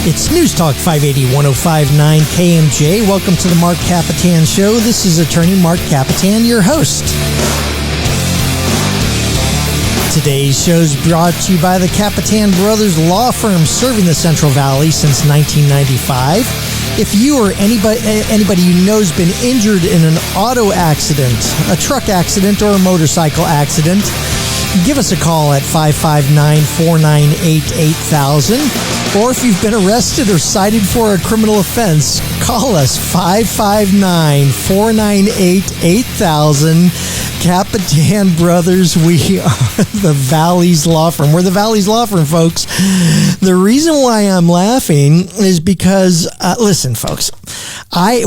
It's News Talk 580 1059 KMJ. Welcome to the Marc Kapetan Show. This is attorney Marc Kapetan, your host. Today's show is brought to you by the Kapetan Brothers Law Firm, serving the Central Valley since 1995. If you or anybody you know has been injured in an auto accident, a truck accident, or a motorcycle accident, give us a call at 559-498-8000. Or if you've been arrested or cited for a criminal offense, call us 559-498-8000. Kapetan Brothers, we are the Valley's Law Firm. We're the Valley's Law Firm, folks. The reason why I'm laughing is because, listen, folks, I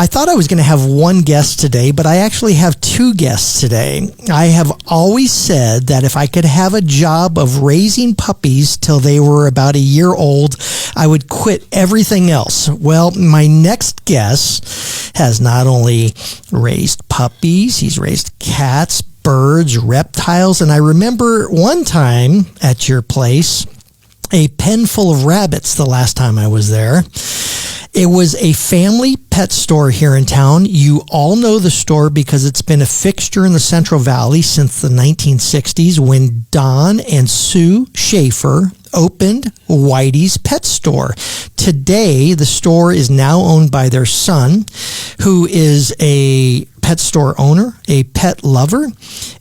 thought I was going to have one guest today, but I actually have two guests today. I have always said that if I could have a job of raising puppies till they were about a year old, I would quit everything else. Well, my next guest has not only raised puppies, he's raised cats, birds, reptiles, and I remember one time at your place, a pen full of rabbits the last time I was there. It was a family pet store here in town. You all know the store because it's been a fixture in the Central Valley since the 1960s when Don and Sue Shafer opened Whitie's Pet Store. Today, the store is now owned by their son, who is a pet store owner, a pet lover,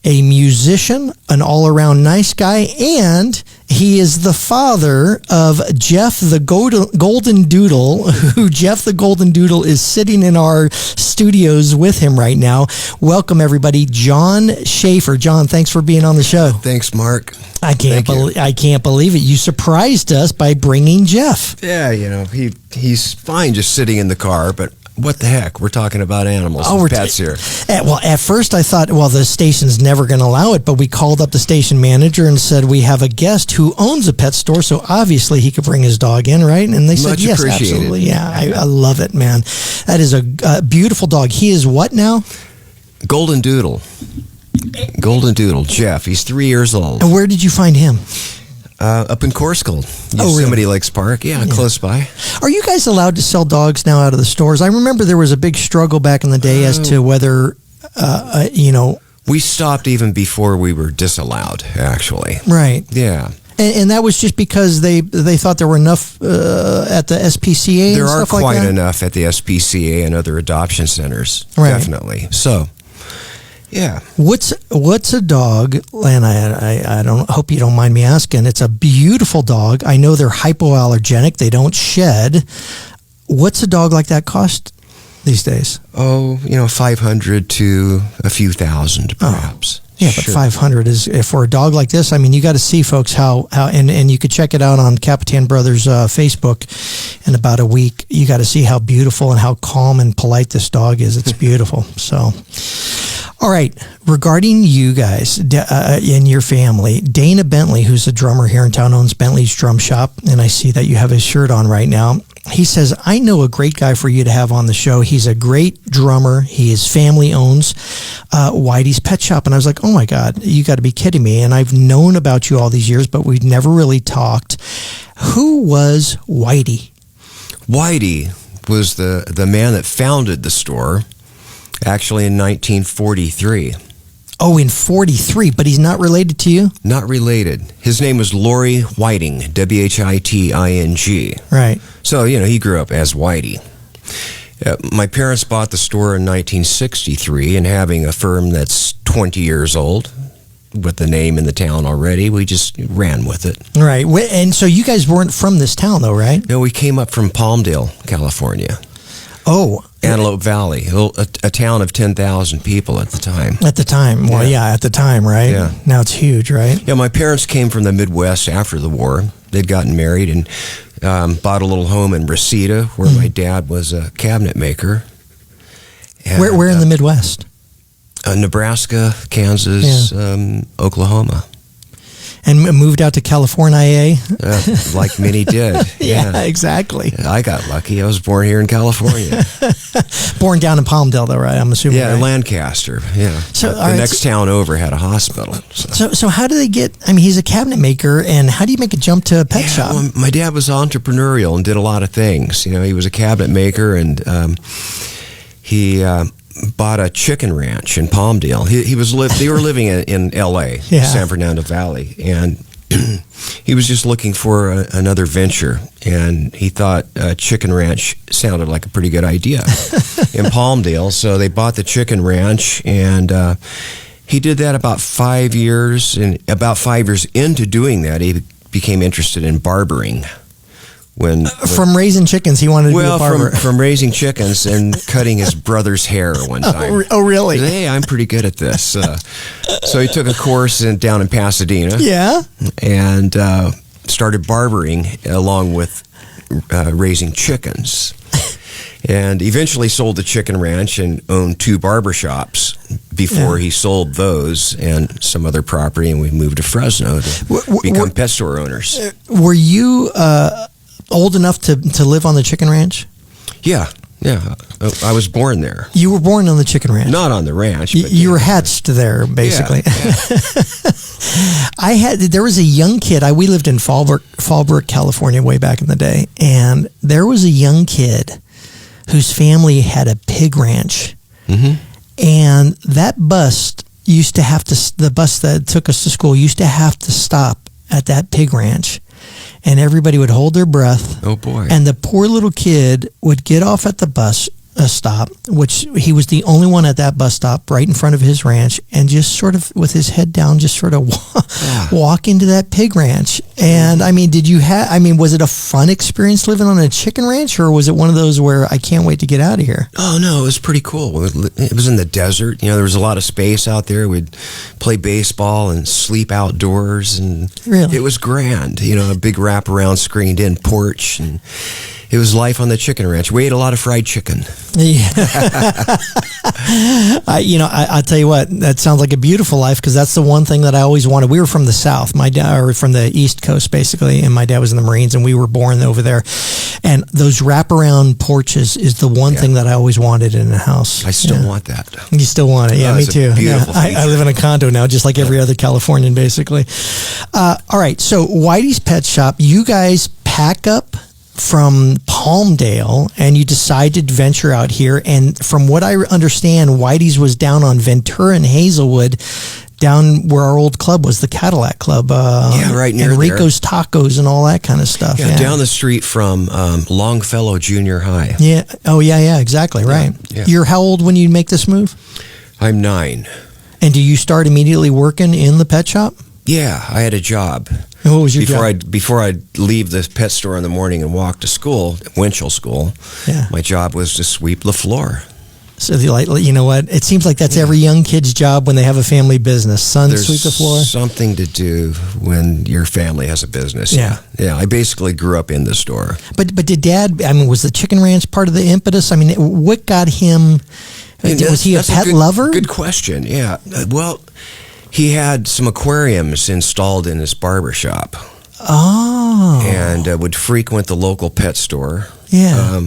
a musician, an all-around nice guy, and he is the father of Jeff the Golden Doodle, who Jeff the Golden Doodle is sitting in our studios with him right now. Welcome, everybody. John Shafer. John, thanks for being on the show. Thanks, Mark. I can't believe it. You surprised us by bringing Jeff. Yeah, you know, he's fine just sitting in the car, but what the heck? We're talking about animals and pets here. Well, at first I thought, well, the station's never going to allow it, but we called up the station manager and said, we have a guest who owns a pet store, so obviously he could bring his dog in, right? And they said, yes, absolutely. Yeah, I love it, man. That is a beautiful dog. He is what now? Golden Doodle. Golden Doodle, Jeff. He's 3 years old. And where did you find him? Up in Corscold, Yosemite Lakes Park. Yeah, close by. Are you guys allowed to sell dogs now out of the stores? I remember there was a big struggle back in the day as to whether, we stopped even before we were disallowed, actually. Right. Yeah. And that was just because they thought there were enough at the SPCA. There are quite quite enough at the SPCA and other adoption centers. Right. Definitely. So. Yeah. What's a dog? And I don't hope you don't mind me asking. It's a beautiful dog. I know they're hypoallergenic. They don't shed. What's a dog like that cost these days? Oh, $500 to a few thousand, perhaps. Oh. Yeah, but 500 is, for a dog like this, I mean, you got to see, folks, how and you could check it out on Kapetan Brothers Facebook in about a week. You got to see how beautiful and how calm and polite this dog is. It's beautiful. So, all right, regarding you guys and your family, Dana Bentley, who's a drummer here in town, owns Bentley's Drum Shop, and I see that you have his shirt on right now. He says, I know a great guy for you to have on the show. He's a great drummer. His family owns Whitie's Pet Shop. And I was like, oh, my God, you got to be kidding me. And I've known about you all these years, but we've never really talked. Who was Whitie? Whitie was the man that founded the store, actually in 1943. Oh, in 43, but he's not related to you? Not related. His name was Lori Whiting, Whiting. Right. So, he grew up as Whitie. My parents bought the store in 1963, and having a firm that's 20 years old, with the name in the town already, we just ran with it. Right. And so you guys weren't from this town, though, right? No, we came up from Palmdale, California. Oh. Antelope Valley, a town of 10,000 people at the time. At the time. Well, yeah, at the time, right? Yeah. Now it's huge, right? Yeah, my parents came from the Midwest after the war. They'd gotten married and bought a little home in Reseda, where my dad was a cabinet maker. And, where in the Midwest? Nebraska, Kansas, Oklahoma. And moved out to California. Like many did. Yeah, exactly. I got lucky. I was born here in California. Born down in Palmdale, though, right? I'm assuming. Yeah, right? Lancaster. Yeah. So, the next town over had a hospital. So how do they get? I mean, he's a cabinet maker, and how do you make a jump to a pet shop? Well, my dad was entrepreneurial and did a lot of things. You know, he was a cabinet maker, and he bought a chicken ranch in Palmdale. They were living in L.A., San Fernando Valley, and he was just looking for another venture, and he thought a chicken ranch sounded like a pretty good idea in Palmdale. So they bought the chicken ranch, and he did that about 5 years. And about 5 years into doing that, he became interested in barbering. From raising chickens, he wanted to be a barber. From raising chickens and cutting his brother's hair one time. Oh, really? Hey, I'm pretty good at this. So he took a course down in Pasadena. Yeah. And started barbering along with raising chickens. And eventually sold the chicken ranch and owned 2 barbershops before he sold those and some other property, and we moved to Fresno to become pet store owners. Were you old enough to live on the chicken ranch? Yeah. I was born there. You were born on the chicken ranch? Not on the ranch. But you were hatched there, basically. Yeah. There was a young kid. We lived in Fallbrook, California way back in the day, and there was a young kid whose family had a pig ranch. Mm-hmm. And that bus used to have to, the bus that took us to school used to have to stop at that pig ranch. And everybody would hold their breath. Oh, boy. And the poor little kid would get off at the bus stop, which he was the only one at that bus stop right in front of his ranch, and just sort of with his head down, just sort of walk into that pig ranch. And I mean, was it a fun experience living on a chicken ranch, or was it one of those where I can't wait to get out of here? Oh, no, it was pretty cool. It was in the desert. You know, there was a lot of space out there. We'd play baseball and sleep outdoors, and really? It was grand. You know, a big wraparound screened in porch, and it was life on the chicken ranch. We ate a lot of fried chicken. Yeah. I'll tell you what, that sounds like a beautiful life, because that's the one thing that I always wanted. We were from the South, or from the East Coast, basically, and my dad was in the Marines, and we were born over there. And those wraparound porches is the one thing that I always wanted in a house. I still want that. You still want it? Yeah, me too. Beautiful. I live in a condo now, just like every other Californian, basically. All right, so Whitie's Pet Shop, you guys pack up from Palmdale and you decided to venture out here, and from what I understand, Whitie's was down on Ventura and Hazelwood, down where our old club was, the Cadillac Club. Right near Enrico's Tacos and all that kind of stuff. Yeah, down the street from Longfellow Junior High. Yeah. Oh, yeah, exactly, right. Yeah. You're how old when you make this move? I'm 9. And do you start immediately working in the pet shop? Yeah, I had a job. And what was your job? Before I'd leave the pet store in the morning and walk to school, Winchell School, my job was to sweep the floor. So, you know what? It seems like that's every young kid's job when they have a family business. Son, sweep the floor. There's something to do when your family has a business. Yeah. Yeah, I basically grew up in the store. But did Dad, was the chicken ranch part of the impetus? I mean, what got him, was he a pet lover? Good question, yeah. Well, he had some aquariums installed in his barber shop. Oh. And would frequent the local pet store. Yeah.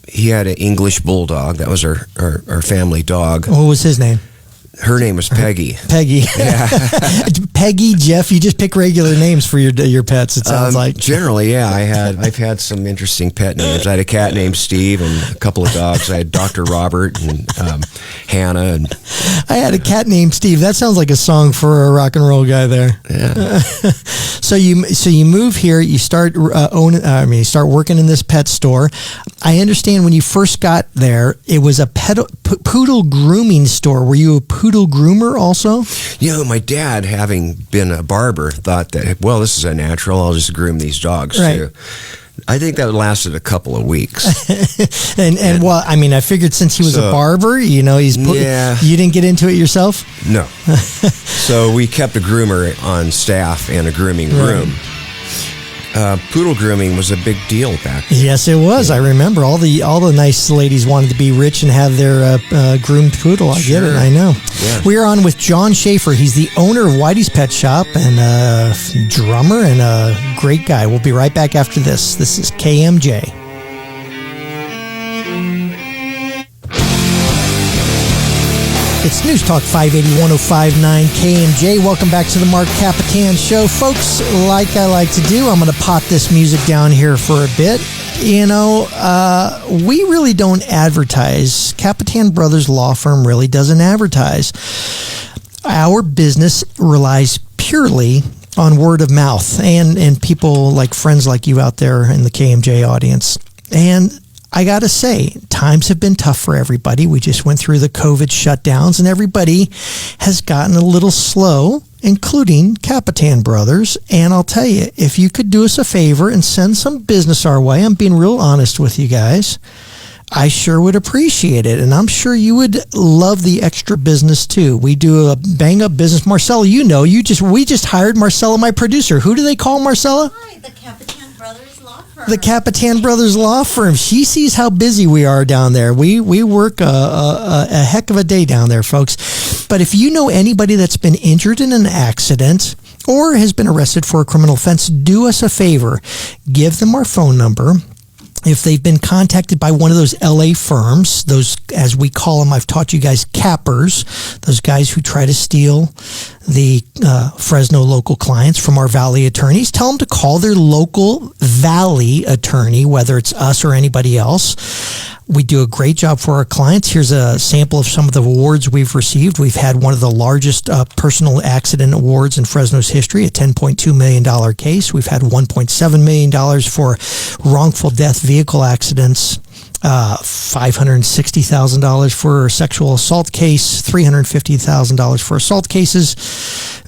He had an English bulldog. That was our family dog. What was his name? Her name was Peggy. Peggy. Yeah. Peggy, Jeff, you just pick regular names for your pets, it sounds like. Generally, yeah. I've had some interesting pet names. I had a cat named Steve and a couple of dogs. I had Dr. Robert and Hannah. And I had a cat named Steve. That sounds like a song for a rock and roll guy there. Yeah. So you move here, you start you start working in this pet store. I understand when you first got there, it was a poodle grooming store. Were you a poodle groomer also? You know, my dad, having been a barber, thought that, well, this is a natural. I'll just groom these dogs too. I think that lasted a couple of weeks. and well, I mean, I figured since he was a barber, you didn't get into it yourself? No. So we kept a groomer on staff and a grooming room. Poodle grooming was a big deal back then. Yes, it was. I remember all the nice ladies wanted to be rich and have their groomed poodle. I get it. I know. Yeah. We are on with John Shafer. He's the owner of Whitie's Pet Shop and a drummer and a great guy. We'll be right back after this. This is KMJ. It's News Talk 580-1059 KMJ. Welcome back to the Marc Kapetan Show. Folks, like I like to do, I'm going to pot this music down here for a bit. You know, we really don't advertise. Kapetan Brothers Law Firm really doesn't advertise. Our business relies purely on word of mouth and people like friends like you out there in the KMJ audience. And I got to say, times have been tough for everybody. We just went through the COVID shutdowns and everybody has gotten a little slow, including Kapetan Brothers. And I'll tell you, if you could do us a favor and send some business our way, I'm being real honest with you guys, I sure would appreciate it. And I'm sure you would love the extra business too. We do a bang up business. Marcella, you know, we just hired Marcella, my producer. Who do they call Marcella? Hi, the Kapetan Brothers Law Firm. The Kapetan Brothers Law Firm. She sees how busy we are down there. We work a heck of a day down there, folks. But if you know anybody that's been injured in an accident or has been arrested for a criminal offense, do us a favor. Give them our phone number. If they've been contacted by one of those LA firms, those, as we call them, I've taught you guys, cappers, those guys who try to steal the Fresno local clients from our Valley attorneys, tell them to call their local Valley attorney, whether it's us or anybody else. We do a great job for our clients. Here's a sample of some of the awards we've received. We've had one of the largest personal accident awards in Fresno's history, a $10.2 million case. We've had $1.7 million for wrongful death vehicle accidents, $560,000 for a sexual assault case, $350,000 for assault cases,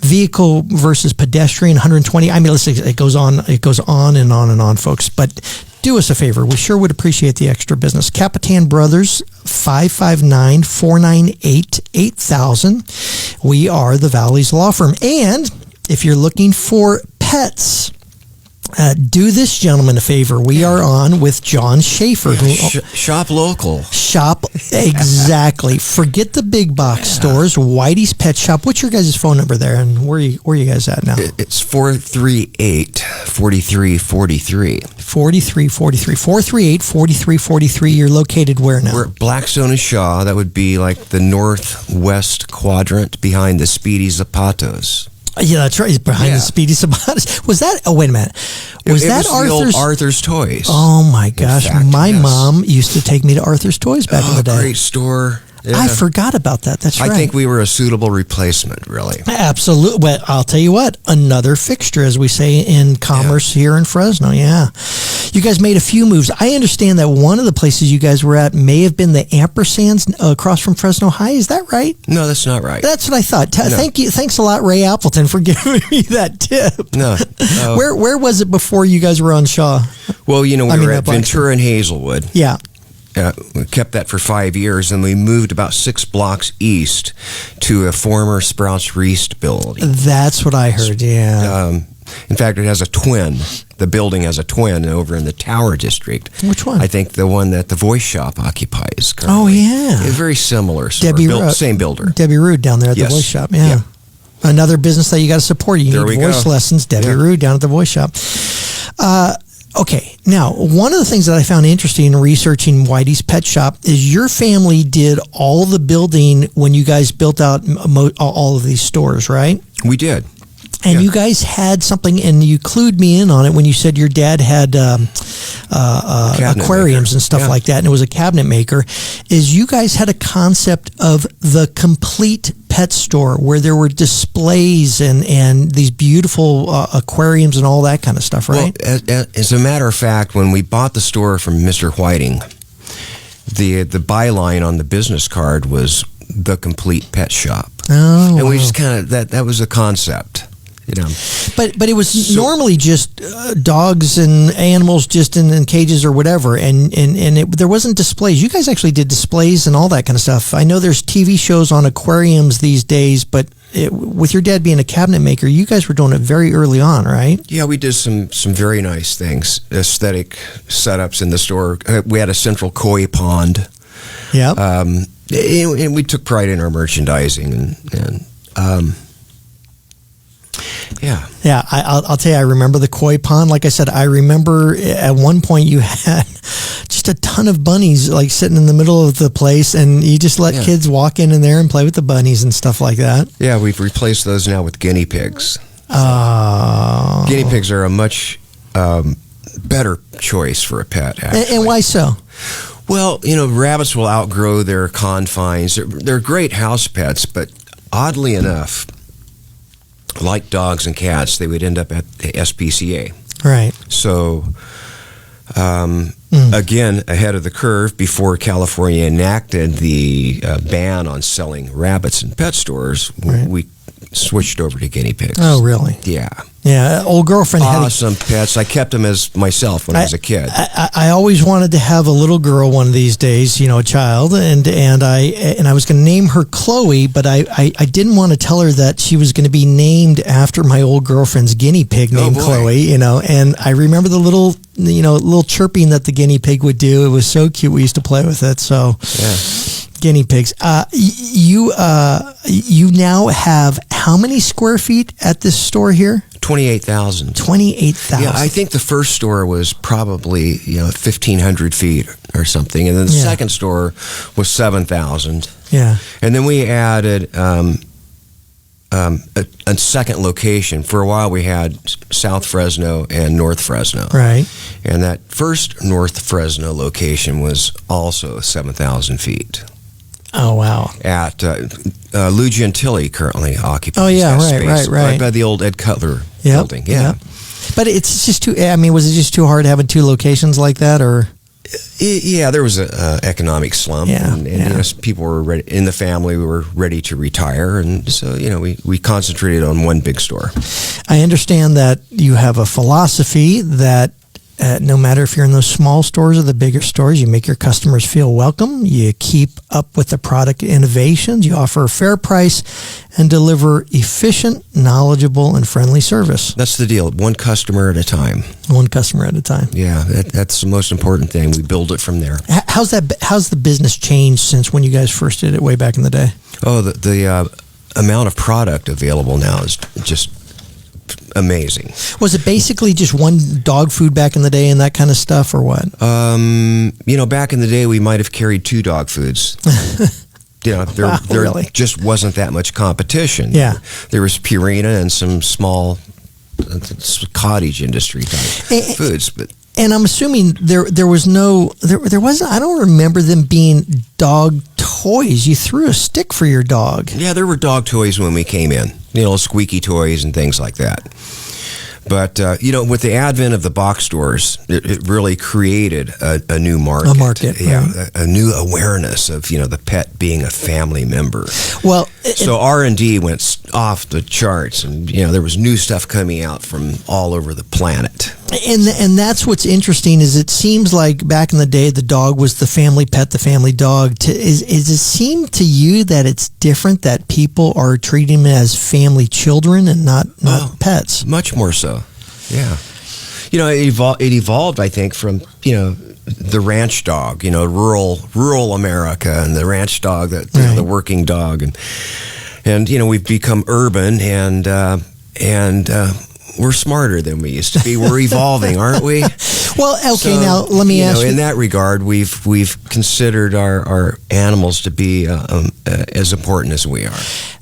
vehicle versus pedestrian, $120,000. I mean, listen, it goes on and on and on, folks. But do us a favor. We sure would appreciate the extra business. Kapetan Brothers, 559-498-8000. We are the Valley's law firm. And if you're looking for pets, do this gentleman a favor. We are on with John Shafer. Shop local. Shop, exactly. Forget the big box stores. Whitie's Pet Shop. What's your guys' phone number there, and where are you guys at now? It's 438-4343. 4343. 438-4343. You're located where now? We're at Blackstone and Shaw. That would be like the northwest quadrant behind the Speedy Zapatos. Yeah, that's right. Behind the Speedy Sabatas. Was that? Oh, wait a minute. Was that Arthur's? The old Arthur's Toys. Oh my gosh! My mom used to take me to Arthur's Toys back in the day. Great store. Yeah. I forgot about that. That's right. I think we were a suitable replacement, really. Absolutely. Well, I'll tell you what, another fixture, as we say in commerce here in Fresno. Yeah. You guys made a few moves. I understand that one of the places you guys were at may have been the Ampersands across from Fresno High. Is that right? No, that's not right. That's what I thought. No. Thank you. Thanks a lot, Ray Appleton, for giving me that tip. No. Where was it before you guys were on Shaw? Well, you know, we were at Ventura and Hazelwood. Yeah. We kept that for 5 years, and we moved about 6 blocks east to a former Sprouts Reist building. That's what I heard, yeah. In fact, it has a twin. The building has a twin over in the Tower District. Which one? I think the one that the Voice Shop occupies currently. Oh, yeah. It's very similar. Same builder. Debbie Rude down there at the Voice Shop, yeah. Another business that you got to support. You need voice lessons. Debbie Rude down at the Voice Shop. Okay, now, one of the things that I found interesting in researching Whitie's Pet Shop is your family did all the building when you guys built out all of these stores, right? We did. And you guys had something, and you clued me in on it when you said your dad had aquariums and stuff like that, and it was a cabinet maker, is you guys had a concept of the complete pet store where there were displays and these beautiful aquariums and all that kind of stuff, right? Well, as a matter of fact, when we bought the store from Mr. Whiting, the byline on the business card was the complete pet shop. Oh, and we just kind of, that was a concept. You know, but it was normally just dogs and animals just in cages or whatever, and there wasn't displays. You guys actually did displays and all that kind of stuff. I know there's TV shows on aquariums these days, but with your dad being a cabinet maker, you guys were doing it very early on, right? Yeah, we did some very nice things, aesthetic setups in the store. We had a central koi pond. Yeah. And we took pride in our merchandising and yeah. Yeah, I'll tell you, I remember the koi pond. Like I said, I remember at one point you had just a ton of bunnies like sitting in the middle of the place, and you just let kids walk in there and play with the bunnies and stuff like that. Yeah, we've replaced those now with guinea pigs. Oh. Guinea pigs are a much better choice for a pet, actually. And why so? Well, rabbits will outgrow their confines. They're great house pets, but oddly enough, like dogs and cats, they would end up at the SPCA. Right. So, again, ahead of the curve, before California enacted the ban on selling rabbits in pet stores, we switched over to guinea pigs. Oh, really? Yeah. Yeah, old girlfriend had awesome pets. I kept them as myself when I was a kid. I always wanted to have a little girl one of these days, a child, and I was going to name her Chloe, but I didn't want to tell her that she was going to be named after my old girlfriend's guinea pig named Chloe, and I remember the little chirping that the guinea pig would do. It was so cute. We used to play with it. So yeah. Guinea pigs. You now have how many square feet at this store here? 28,000. 28,000. Yeah, I think the first store was probably 1,500 feet or something, and then the second store was 7,000. Yeah, and then we added a second location. For a while, we had South Fresno and North Fresno. Right. And that first North Fresno location was also 7,000 feet. Oh, wow. At Lou Gentili currently occupies that space. Right by the old Ed Cutler building. Yeah. Yep. But it's just too, was it just too hard having two locations like that, or? Yeah, there was an economic slump. Yeah, and people were ready, in the family, we were ready to retire. And so, we concentrated on one big store. I understand that you have a philosophy that no matter if you're in those small stores or the bigger stores, you make your customers feel welcome. You keep up with the product innovations. You offer a fair price and deliver efficient, knowledgeable, and friendly service. That's the deal. One customer at a time. One customer at a time. Yeah, that's the most important thing. We build it from there. How's the business changed since when you guys first did it way back in the day? Oh, the amount of product available now is just amazing. Was it basically just one dog food back in the day and that kind of stuff, or what? Back in the day, we might have carried 2 dog foods. There really? just wasn't that much competition. Yeah. There was Purina and some small cottage industry type foods, but. And I'm assuming there wasn't. I don't remember them being dog toys. You threw a stick for your dog. Yeah, there were dog toys when we came in. Squeaky toys and things like that. But, with the advent of the box stores, it really created a new market. A market, yeah, right. a new awareness of, the pet being a family member. Well, so R&D went off the charts, and, there was new stuff coming out from all over the planet. And that's what's interesting is it seems like back in the day, the dog was the family pet, the family dog. Is it seem to you that it's different, that people are treating them as family children and not pets? Much more so. Yeah. It evolved, I think, from, the ranch dog, rural America, and the ranch dog, the working dog. And we've become urban, and we're smarter than we used to be. We're evolving, aren't we? Well, okay, now let me ask you. In that regard, we've considered our animals to be as important as we are.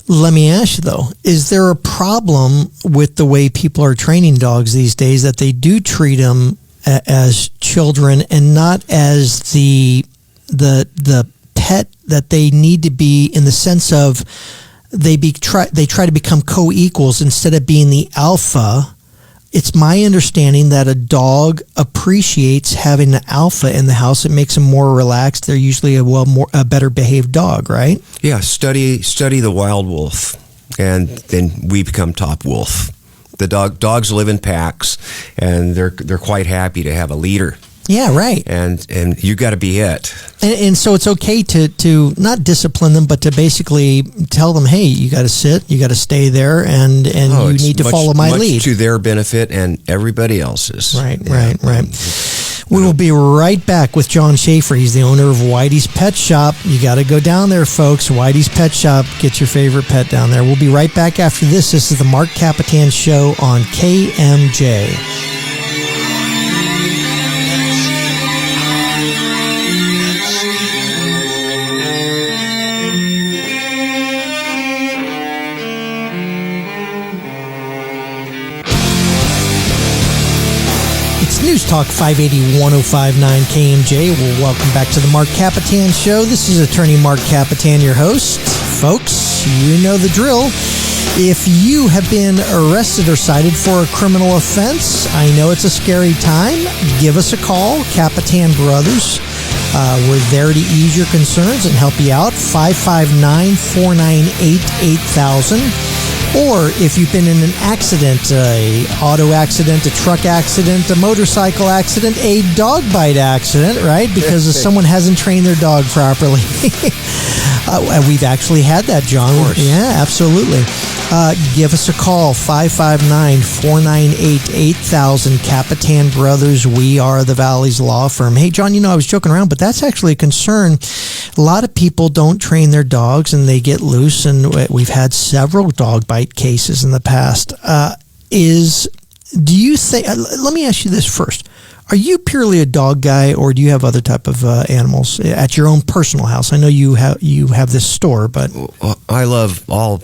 Let me ask you, though, is there a problem with the way people are training dogs these days, that they do treat them as children and not as the pet that they need to be, in the sense of they try to become co-equals instead of being the alpha? It's my understanding that a dog appreciates having an alpha in the house. It makes them more relaxed. They're usually a better behaved dog, right? Yeah, study the wild wolf, and then we become top wolf. The dogs live in packs, and they're quite happy to have a leader. Yeah, right. And you got to be it. And so it's okay to not discipline them, but to basically tell them, hey, you got to sit, you got to stay there, and you need to follow my lead. Much to their benefit and everybody else's. Right. We will be right back with John Shafer. He's the owner of Whitie's Pet Shop. You got to go down there, folks. Whitie's Pet Shop. Get your favorite pet down there. We'll be right back after this. This is the Marc Kapetan Show on KMJ. News Talk 580 1059 KMJ. Well, welcome back to the Marc Kapetan Show. This is attorney Marc Kapetan, your host. Folks, you know the drill. If you have been arrested or cited for a criminal offense, I know it's a scary time. Give us a call, Kapetan Brothers. We're there to ease your concerns and help you out. 559-498-8000. Or if you've been in an accident, an auto accident, a truck accident, a motorcycle accident, a dog bite accident, right? Because someone hasn't trained their dog properly. We've actually had that, John. Of course. Yeah, absolutely. Give us a call, 559-498-8000. Kapetan Brothers, we are the Valley's law firm. Hey, John, I was joking around, but that's actually a concern. A lot of people don't train their dogs and they get loose, and we've had several dog bite cases in the past. Do you think, let me ask you this first. Are you purely a dog guy, or do you have other type of animals at your own personal house? I know you have this store, but I love all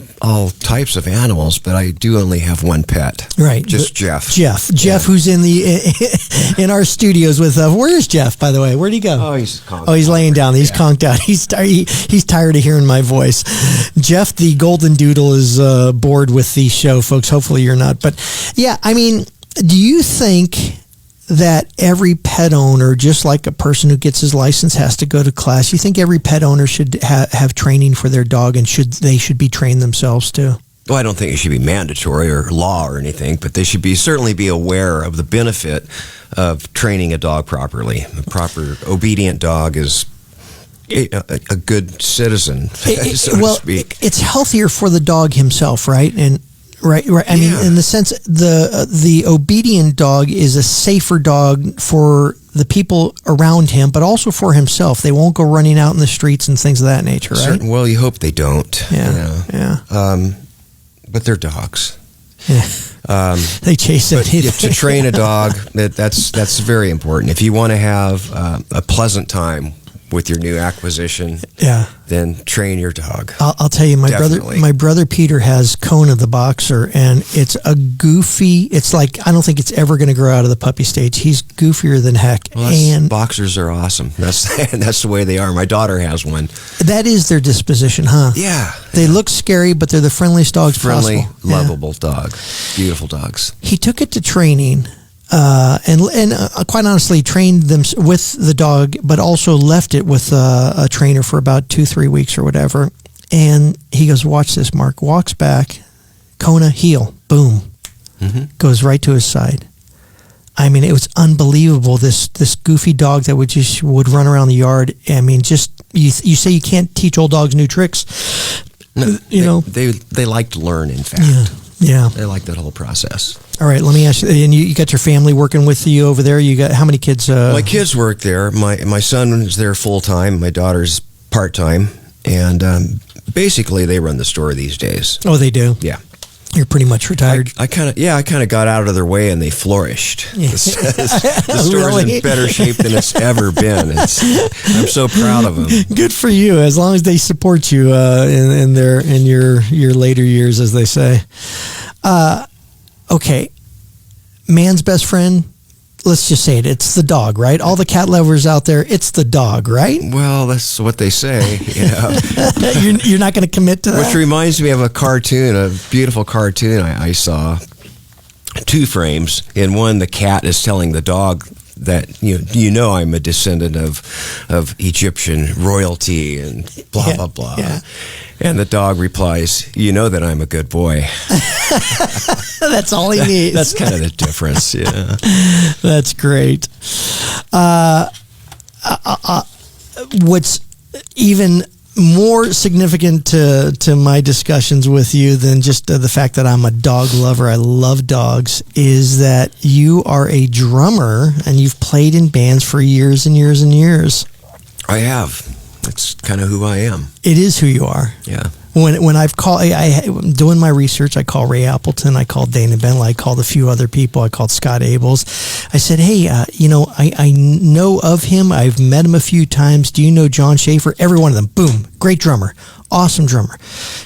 types of animals, but I do only have one pet. Right, just Jeff. Jeff, who's in our studios with. Where is Jeff, by the way? Where'd he go? Oh, he's conked. Oh, he's laying down. He's conked out. He's tired of hearing my voice. Jeff, the golden doodle, is bored with the show, folks. Hopefully, you're not. But yeah, I mean, do you think that every pet owner, just like a person who gets his license, has to go to class? You think every pet owner should have training for their dog, and they should be trained themselves too? Well, I don't think it should be mandatory or law or anything, but they should certainly be aware of the benefit of training a dog properly. A proper, obedient dog is a good citizen, so to speak. It's healthier for the dog himself, right? And Right. I mean, in the sense, the obedient dog is a safer dog for the people around him, but also for himself. They won't go running out in the streets and things of that nature, right? Well, you hope they don't. Yeah. But they're dogs. Yeah. They chase anything. To train a dog, that's very important. If you want to have a pleasant time with your new acquisition, then train your dog. I'll tell you, my brother Peter has Kona the boxer, and it's a goofy. It's like, I don't think it's ever going to grow out of the puppy stage. He's goofier than heck. Well, boxers are awesome. That's the way they are. My daughter has one. That is their disposition, huh? Yeah. They look scary, but they're the friendliest dogs possible. Lovable dog. Beautiful dogs. He took it to training. And quite honestly, trained them with the dog, but also left it with a trainer for about 2-3 weeks or whatever. And he goes, watch this, Mark. Walks back, Kona, heel, boom, goes right to his side. I mean, it was unbelievable. This goofy dog that would run around the yard. I mean, just you say you can't teach old dogs new tricks. No, they like to learn. In fact, yeah, they like that whole process. All right, let me ask you. And you got your family working with you over there. You got how many kids? My kids work there. My son is there full time. My daughter's part time, and basically they run the store these days. Oh, they do. Yeah. You're pretty much retired. I kind of got out of their way, and they flourished. Yeah. The store's in better shape than it's ever been. I'm so proud of them. Good for you. As long as they support you in your later years, as they say. Okay, man's best friend. Let's just say it. It's the dog, right? All the cat lovers out there, it's the dog, right? Well, that's what they say. You're not going to commit to that? Which reminds me of a beautiful cartoon I saw. 2 frames. In one, the cat is telling the dog that I'm a descendant of Egyptian royalty and blah, blah, blah. Yeah. And the dog replies, "You know that I'm a good boy." That's all he needs. That's kind of the difference, yeah. That's great. What's even more significant to my discussions with you than just the fact that I'm a dog lover, I love dogs, is that you are a drummer and you've played in bands for years and years and years. I have. That's kind of who I am. It is who you are. Yeah. When I've called, doing my research, I called Ray Appleton, I called Dana Bentley, I called a few other people, I called Scott Abels. I said, hey, I know of him, I've met him a few times. Do you know John Shafer? Every one of them, boom, great drummer, awesome drummer.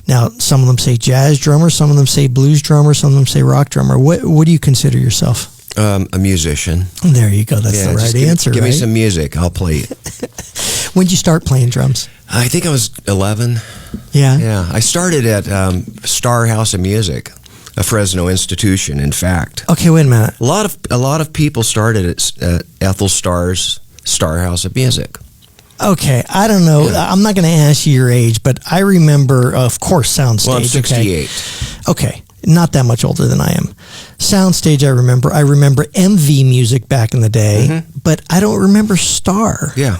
Now, some of them say jazz drummer, some of them say blues drummer, some of them say rock drummer. What do you consider yourself? A musician. There you go. That's the right answer. Give right? me some music. I'll play it. When did you start playing drums? I think I was 11. Yeah. Yeah. I started at Star House of Music, a Fresno institution, in fact. Okay, wait a minute. A lot of people started at Ethel Starr's Star House of Music. Okay, I don't know. Yeah. I'm not going to ask you your age, but I remember, of course, Soundstage. Well, I'm 68. Okay, not that much older than I am. Soundstage, I remember. I remember MV Music back in the day, but I don't remember Star. Yeah.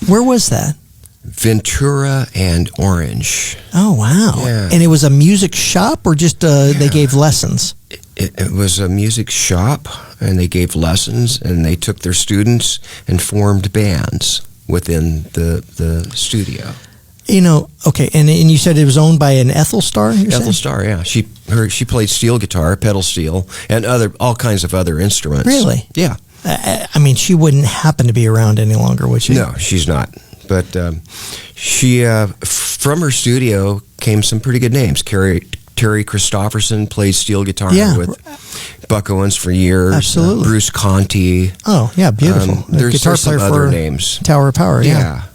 Where was that? Ventura and Orange. Oh, wow. Yeah. And it was a music shop or just they gave lessons? It was a music shop, and they gave lessons, and they took their students and formed bands within the studio. Okay, and you said it was owned by an Ethel Starr? Ethel Starr, yeah. She played steel guitar, pedal steel, and all kinds of other instruments. Really? Yeah. I mean, she wouldn't happen to be around any longer, would she? No, she's not. But she, from her studio came some pretty good names. Terry Christopherson played steel guitar with Buck Owens for years. Absolutely. Bruce Conti. Oh, yeah, beautiful. There's guitar some player other for names. Tower of Power, yeah.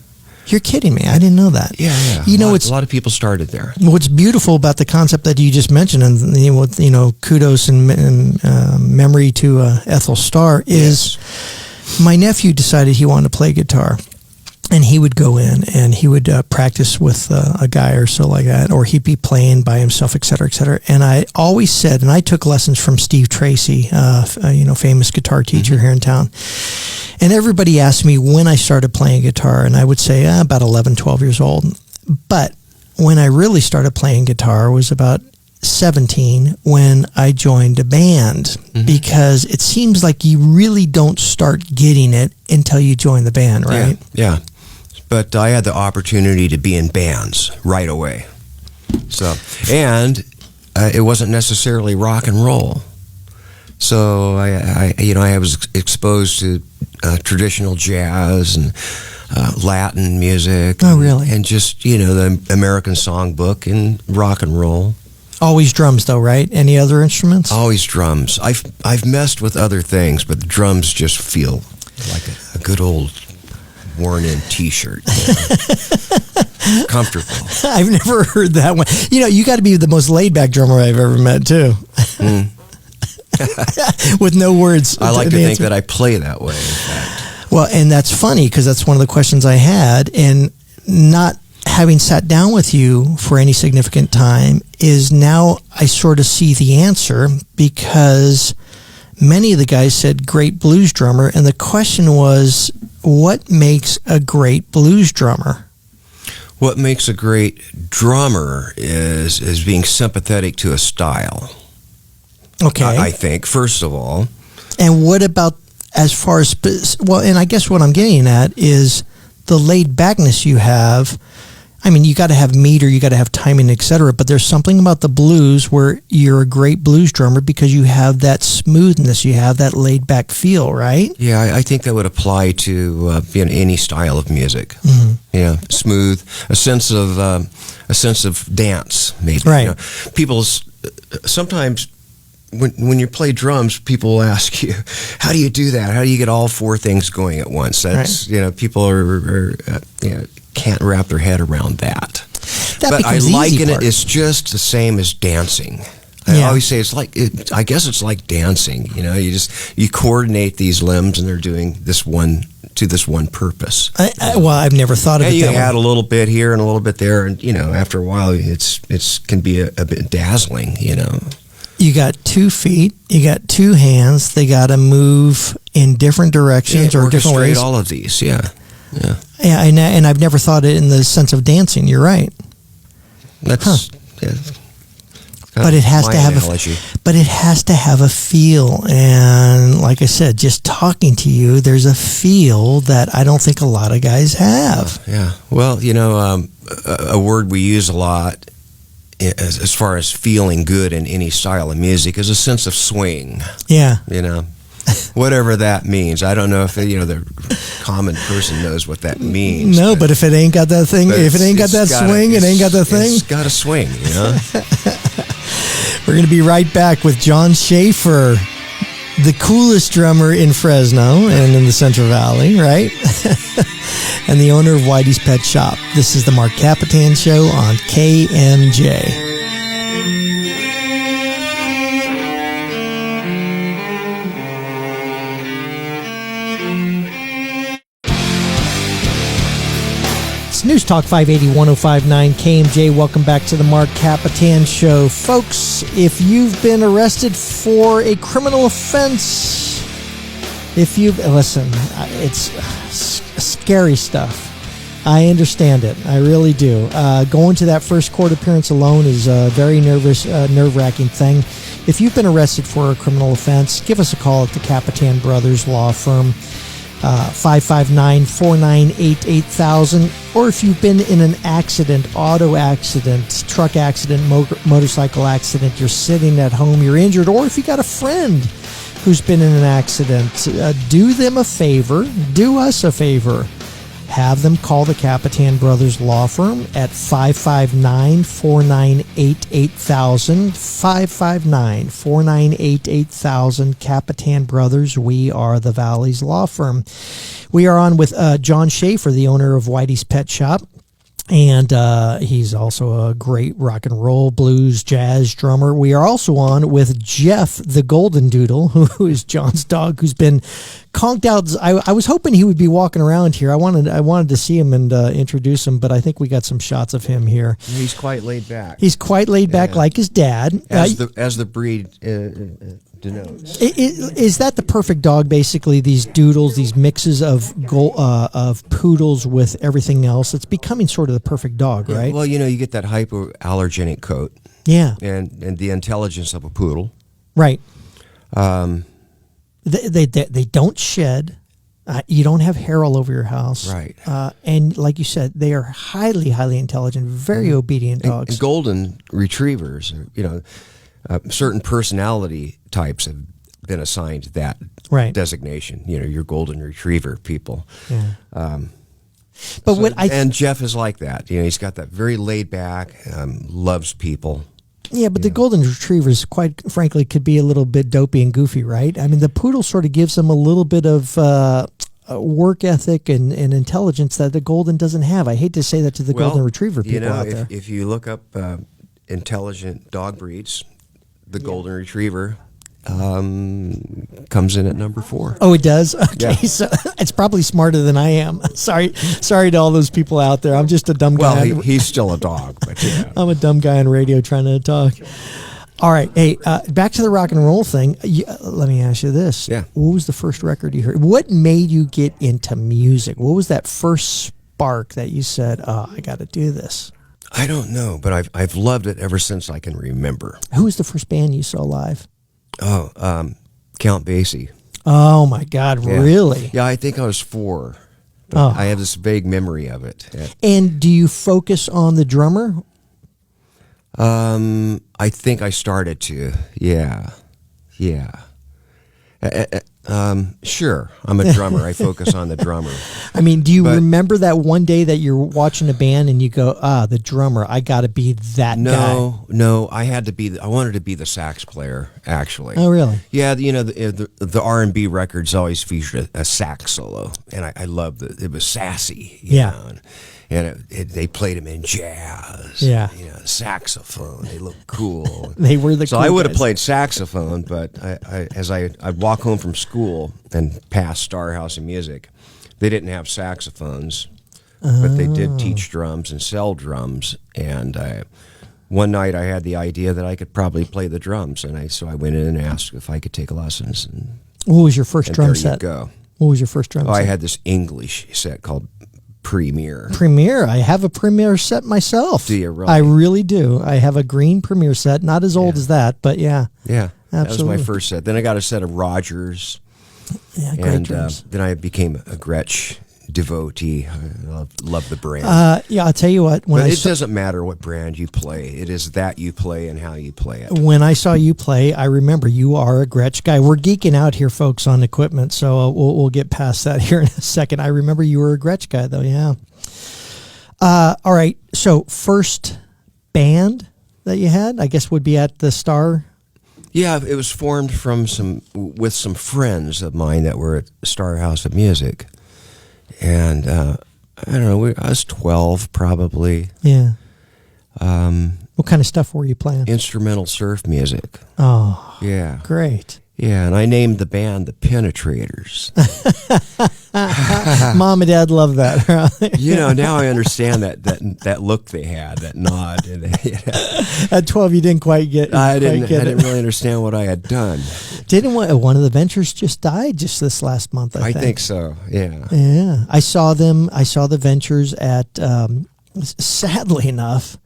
You're kidding me. I didn't know that. Yeah. A lot of people started there. What's beautiful about the concept that you just mentioned, and kudos and memory to Ethel Starr, is my nephew decided he wanted to play guitar. And he would go in and he would practice with a guy or so like that, or he'd be playing by himself, et cetera, et cetera. And I always said, and I took lessons from Steve Tracy, famous guitar teacher here in town. And everybody asked me when I started playing guitar, and I would say about 11, 12 years old. But when I really started playing guitar was about 17 when I joined a band, because it seems like you really don't start getting it until you join the band, right? Yeah. But I had the opportunity to be in bands right away. So, and it wasn't necessarily rock and roll. So I was exposed to traditional jazz and Latin music. Oh, really? And just the American songbook and rock and roll. Always drums, though, right? Any other instruments? Always drums. I've messed with other things, but the drums just feel like a good old worn-in T-shirt. Comfortable. I've never heard that one. You got to be the most laid-back drummer I've ever met, too. With no words. I like to think that I play that way, in fact. Well, and that's funny, because that's one of the questions I had, and not having sat down with you for any significant time is now I sort of see the answer, because many of the guys said great blues drummer, and the question was, what makes a great blues drummer? What makes a great drummer is being sympathetic to a style. Okay. I think, first of all. And what about as far as, and I guess what I'm getting at is the laid backness you have. I mean, you got to have meter, you got to have timing, etc. But there's something about the blues where you're a great blues drummer because you have that smoothness, you have that laid back feel, right? Yeah, I think that would apply to any style of music. Yeah, smooth, a sense of dance, maybe. Right. People sometimes. When you play drums, people will ask you, how do you do that? How do you get all four things going at once? That's people are can't wrap their head around that. But I liken it. It's just the same as dancing. I always say I guess it's like dancing. You coordinate these limbs, and they're doing this one purpose. Well, I've never thought of it that way. You add a little bit here and a little bit there, and after a while, it can be a bit dazzling. You got 2 feet, you got 2 hands. They got to move in different directions or different ways. All of these, yeah. And I've never thought it in the sense of dancing. You're right. That's but it has to have a feel. And like I said, just talking to you, there's a feel that I don't think a lot of guys have. Yeah. Well, a word we use a lot as far as feeling good in any style of music is a sense of swing. Yeah. Whatever that means. I don't know if the common person knows what that means. No, but if it ain't got that thing, if it ain't got that swing, it ain't got that thing. It's got a swing, We're going to be right back with John Shafer, the coolest drummer in Fresno and in the Central Valley, right? And the owner of Whitie's Pet Shop. This is the Marc Kapetan Show on KMJ. News Talk 580 1059 KMJ. Welcome back to the Marc Kapetan Show. Folks, if you've been arrested for a criminal offense, listen, it's scary stuff. I understand it. I really do. Going to that first court appearance alone is a very nerve-wracking thing. If you've been arrested for a criminal offense, give us a call at the Kapetan Brothers Law Firm. 559-498-8000, or if you've been in an accident, auto accident, truck accident, motorcycle accident, you're sitting at home, you're injured, or if you got a friend who's been in an accident, do them a favor, do us a favor. Have them call the Kapetan Brothers Law Firm at 559-498-8000. 559-498-8000. Kapetan Brothers, we are the Valley's law firm. We are on with John Shafer, the owner of Whitie's Pet Shop. And he's also a great rock and roll, blues, jazz drummer. We are also on with Jeff, the Golden Doodle, who is John's dog, who's been conked out. I was hoping he would be walking around here. I wanted to see him and introduce him, but I think we got some shots of him here. He's quite laid back. He's quite laid back, like his dad. As the breed denotes. Is that the perfect dog? Basically, these doodles, these mixes of poodles with everything else. It's becoming sort of the perfect dog, right? Well, you get that hypoallergenic coat. Yeah. And the intelligence of a poodle. Right. They don't shed. You don't have hair all over your house. Right. And like you said, they are highly, highly intelligent, very obedient dogs. And golden retrievers, certain personality types have been assigned that designation. Your golden retriever people. Yeah. And Jeff is like that. He's got that very laid back, loves people. Yeah, but the golden retrievers, quite frankly, could be a little bit dopey and goofy, right? I mean, the poodle sort of gives them a little bit of work ethic and intelligence that the golden doesn't have. I hate to say that to the golden retriever people out there. If you look up intelligent dog breeds, the golden retriever comes in at number 4. Oh, it does? Okay, so it's probably smarter than I am. Sorry to all those people out there. I'm just a dumb guy. Well, he's still a dog, but yeah. I'm a dumb guy on radio trying to talk. All right, hey, back to the rock and roll thing. Let me ask you this. Yeah. What was the first record you heard? What made you get into music? What was that first spark that you said, "Oh, I got to do this"? I don't know, but I've loved it ever since I can remember. Who was the first band you saw live? Oh, Count Basie. Oh my God! Yeah. Really? Yeah, I think I was 4. But I have this vague memory of it. And do you focus on the drummer? I think I started to. Yeah. Sure, I'm a drummer. I focus on the drummer. I mean, do you remember that one day that you're watching a band and you go, the drummer, I got to be that guy? No, I wanted to be the sax player, actually. Oh, really? Yeah, the R&B records always featured a sax solo, and I loved it. It was sassy, you know, and they played them in jazz. Yeah. Saxophone. They looked cool. They were the So cool I would have guys. played saxophone, but I'd walk home from school and past Star House of Music. They didn't have saxophones, but they did teach drums and sell drums. And one night I had the idea that I could probably play the drums, and so I went in and asked if I could take lessons. And What was your first drum set? There you go. What was your first drum set? I had this English set called Premier. Premier. I have a Premier set myself. Do you really? I really do. I have a green Premier set, not as old as that, but yeah. Yeah, absolutely. That was my first set. Then I got a set of Rogers. Yeah, great drums. Then I became a Gretsch devotee. I love the brand. Yeah, I'll tell you what. But it doesn't matter what brand you play. It is that you play and how you play it. When I saw you play, I remember you are a Gretsch guy. We're geeking out here, folks, on equipment, so we'll get past that here in a second. I remember you were a Gretsch guy, though, yeah. All right, so first band that you had, I guess, would be at the Star. Yeah, it was formed with some friends of mine that were at Star House of Music. And I don't know, I was 12 probably. Yeah. What kind of stuff were you playing? Instrumental surf music. Oh, yeah. Great. Yeah, and I named the band the Penetrators. Mom and Dad love that. Now I understand that look they had, that nod. And, At 12, you didn't quite get. I didn't really understand what I had done. Didn't one of the Ventures just died just this last month? I think so. Yeah. Yeah, I saw them. I saw the Ventures at. Sadly enough,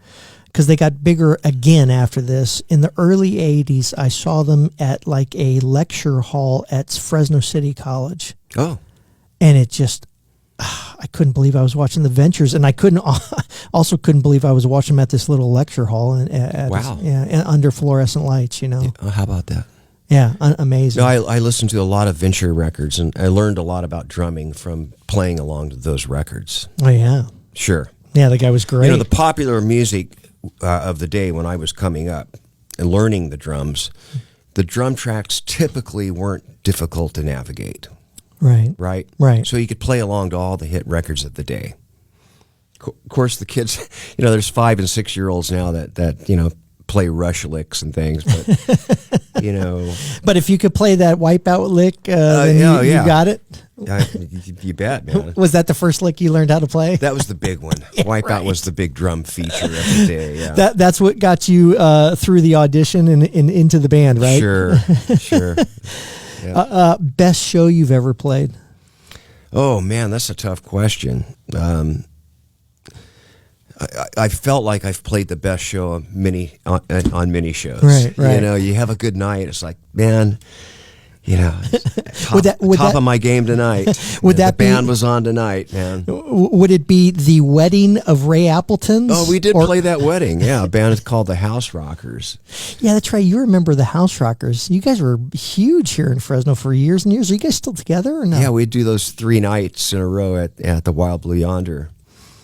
because they got bigger again after this. In the early 80s, I saw them at like a lecture hall at Fresno City College. Oh. And it just, I couldn't believe I was watching the Ventures, and I also couldn't believe I was watching them at this little lecture hall. Wow. And under fluorescent lights, Yeah, how about that? Yeah, amazing. No, I listened to a lot of Venture records, and I learned a lot about drumming from playing along to those records. Oh, yeah. Sure. Yeah, the guy was great. The popular music of the day when I was coming up and learning the drums, the drum tracks typically weren't difficult to navigate. Right. Right? Right. So you could play along to all the hit records of the day. Of course, the kids, there's 5 and 6 year olds now that play Rush licks and things, but, But if you could play that Wipeout lick, then you got it? You bet, man. Was that the first lick you learned how to play? That was the big one. Wipeout was the big drum feature of the day, yeah. That's what got you through the audition and into the band, right? Sure. Yeah. Best show you've ever played? Oh, man, that's a tough question. I felt like I've played the best show on many shows. Right. You have a good night. It's like, man, top of my game tonight. The band was on tonight, man. Would it be the wedding of Ray Appleton's? Oh, we did play that wedding. Yeah, a band called the House Rockers. Yeah, that's right. You remember the House Rockers. You guys were huge here in Fresno for years and years. Are you guys still together or no? Yeah, we'd do those 3 nights in a row at the Wild Blue Yonder.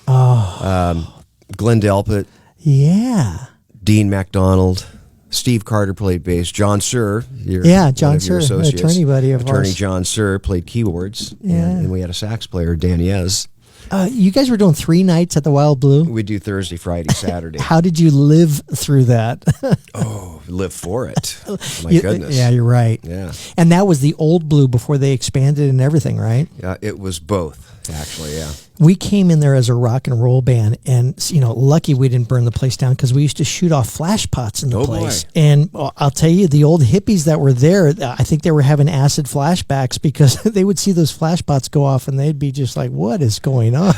Oh. Glenn Delpit. Yeah. Dean MacDonald. Steve Carter played bass. John Sir. John Sir, attorney buddy of ours. Attorney John Sir played keyboards. Yeah. And we had a sax player, Dan Yez. You guys were doing 3 nights at the Wild Blue? We do Thursday, Friday, Saturday. How did you live through that? Live for it. My goodness. Yeah, you're right. Yeah. And that was the old Blue before they expanded and everything, right? Yeah, it was both, actually, yeah. We came in there as a rock and roll band, and lucky we didn't burn the place down because we used to shoot off flash pots in the place. Boy. And I'll tell you, the old hippies that were there, I think they were having acid flashbacks because they would see those flash pots go off, and they'd be just like, "What is going on?"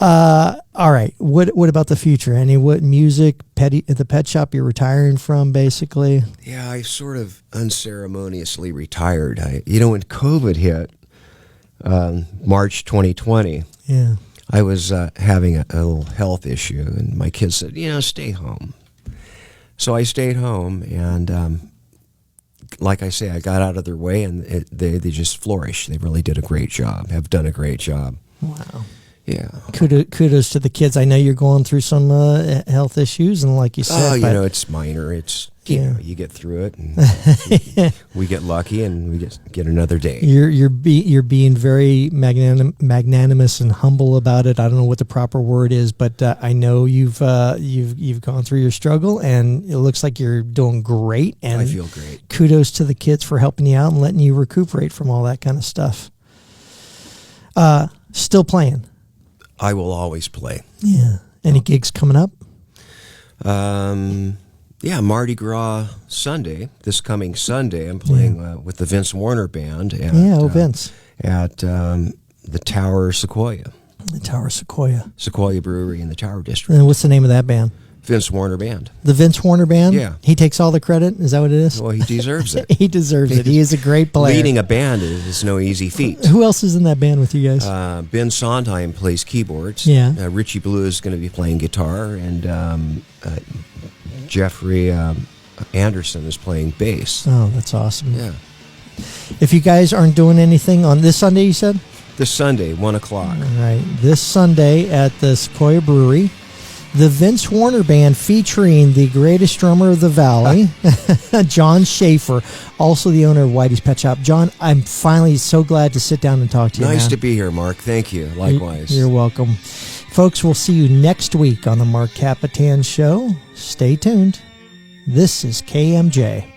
All right. What about the future? What music? At the pet shop you're retiring from, basically? Yeah, I sort of unceremoniously retired. When COVID hit. March 2020. Yeah, I was having a little health issue, and my kids said, stay home. So I stayed home, and like I say, I got out of their way, and they just flourished. They really did a great job. Have done a great job. Wow. Yeah. Kudos to the kids. I know you're going through some health issues, and like you said, it's minor. It's you get through it, and we get lucky, and we get another day. You're being very magnanimous and humble about it. I don't know what the proper word is, but I know you've gone through your struggle, and it looks like you're doing great. And I feel great. Kudos to the kids for helping you out and letting you recuperate from all that kind of stuff. Still playing. I will always play. Yeah. Any gigs coming up? Yeah, Mardi Gras Sunday, this coming Sunday, I'm playing with the Vince Warner Band at, Vince. At the Tower Sequoia. The Tower Sequoia. Sequoia Brewery in the Tower District. And what's the name of that band? Vince Warner Band. The Vince Warner Band? Yeah. He takes all the credit? Is that what it is? Well, he deserves it. He deserves it. He is a great player. Leading a band is no easy feat. Who else is in that band with you guys? Ben Sondheim plays keyboards. Yeah. Richie Blue is going to be playing guitar, and Jeffrey Anderson is playing bass. Oh, that's awesome. Yeah. If you guys aren't doing anything on this Sunday, you said? This Sunday, 1 o'clock. All right. This Sunday at the Sequoia Brewery, the Vince Warner Band featuring the greatest drummer of the Valley, John Shafer, also the owner of Whitie's Pet Shop. John, I'm finally so glad to sit down and talk to you. Nice man. to be here, Mark. Thank you. Likewise. You're welcome. Folks, we'll see you next week on the Marc Kapetan Show. Stay tuned. This is KMJ.